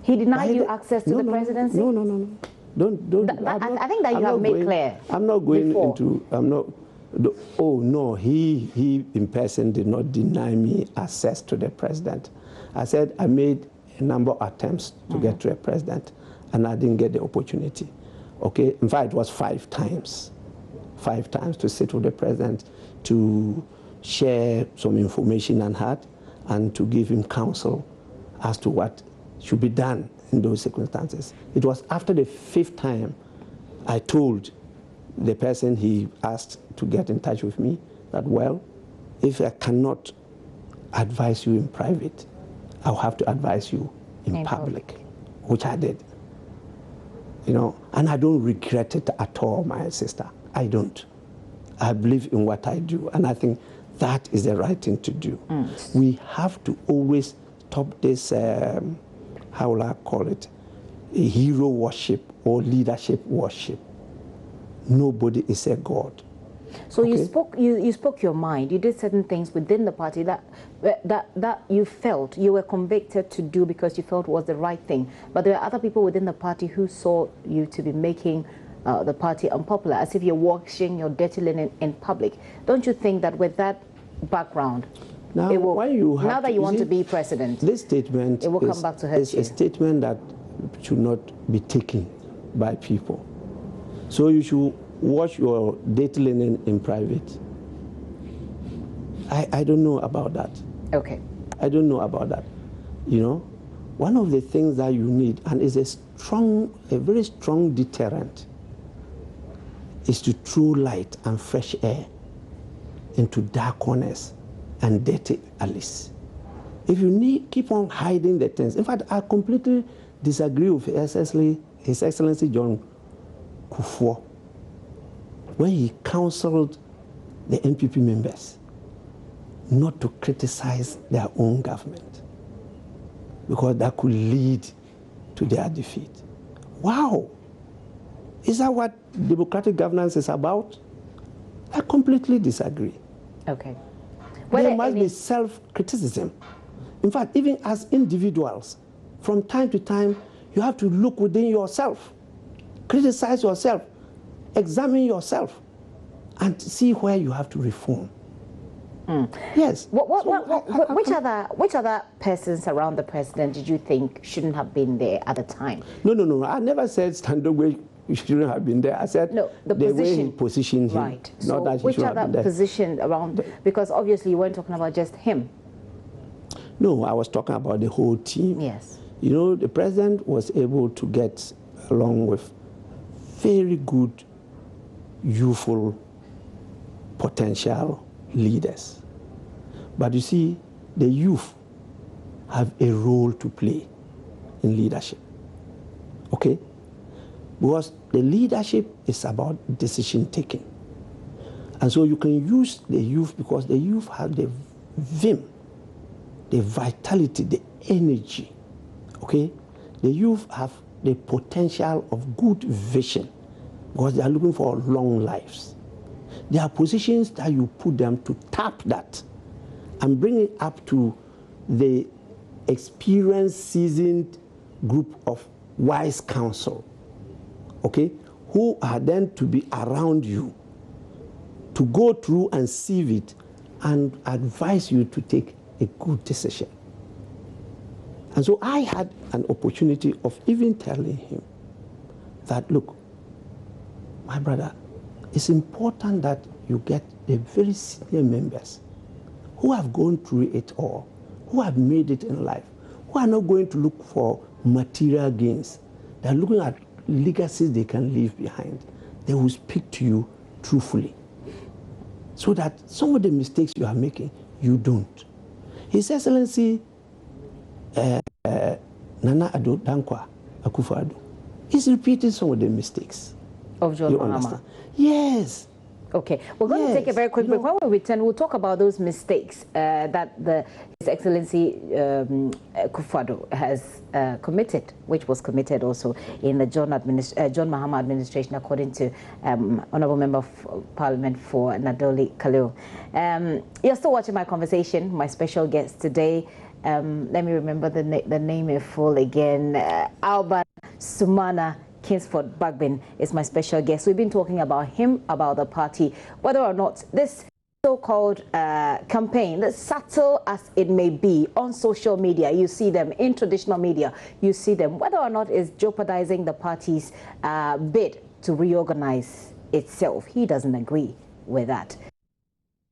He denied you access to the presidency? No. Don't. I think that you have made clear. I'm not going into, oh no, he in person did not deny me access to the president. I said I made a number of attempts to get to a president and I didn't get the opportunity. Okay, in fact, it was 5 times. 5 times to sit with the president, to share some information I had, and to give him counsel as to what should be done in those circumstances. It was after the 5th time I told the person he asked to get in touch with me that, well, if I cannot advise you in private, I'll have to advise you in public, which I did. You know, and I don't regret it at all, my sister. I don't. I believe in what I do, and I think that is the right thing to do. We have to always stop this, how will I call it, a hero worship or leadership worship. Nobody is a god. So okay. you spoke your mind. You did certain things within the party that you felt you were convicted to do because you felt was the right thing. But there are other people within the party who saw you to be making the party unpopular, as if you're washing your dirty linen in public. Don't you think that with that background, now, now that you want to be president, this statement it will come back to hurt you? It's a statement that should not be taken by people. So you should wash your dirty linen in private. I don't know about that. Okay. I don't know about that. You know, one of the things that you need, and is a very strong deterrent, is to throw light and fresh air into dark corners and dirty alleys. If you keep on hiding the things, in fact, I completely disagree with His Excellency John Kufuor when he counseled the NPP members not to criticize their own government because that could lead to their defeat. Wow! Is that what democratic governance is about? I completely disagree. Okay. There must be self-criticism. In fact, even as individuals, from time to time, you have to look within yourself, criticize yourself, examine yourself, and see where you have to reform. Yes. Which other persons around the president did you think shouldn't have been there at the time? No. I never said Standogwe shouldn't have been there. I said no, the way he positioned him. Right. Not so that he which other position around? Because obviously you weren't talking about just him. No, I was talking about the whole team. Yes. You know, the president was able to get along with very good, youthful, potential leaders. But you see, the youth have a role to play in leadership. Okay? Because the leadership is about decision taking. And so you can use the youth because the youth have the vim, the vitality, the energy. Okay? The youth have the potential of good vision because they are looking for long lives. There are positions that you put them to tap that and bring it up to the experienced, seasoned group of wise counsel, okay, who are then to be around you to go through and sieve it and advise you to take a good decision. And so I had an opportunity of even telling him that, look, my brother, it's important that you get the very senior members who have gone through it all, who have made it in life, who are not going to look for material gains. They're looking at legacies they can leave behind. They will speak to you truthfully so that some of the mistakes you are making, you don't. His Excellency Nana Addo Dankwa Akufo-Addo is repeating some of the mistakes of John Mahama. Yes. Okay, we're going to take a very quick break. When we return, we'll talk about those mistakes that His Excellency Akufo-Addo has committed, which was committed also in the John Mahama administration, according to Honourable Member of Parliament for Nadoli Khalil. You're still watching my conversation, my special guest today. Let me remember the name in full again. Alban Sumana Kingsford Bagbin is my special guest. We've been talking about him, about the party, whether or not this so-called campaign, as subtle as it may be on social media, you see them in traditional media, you see them, whether or not it's jeopardizing the party's bid to reorganize itself. He doesn't agree with that.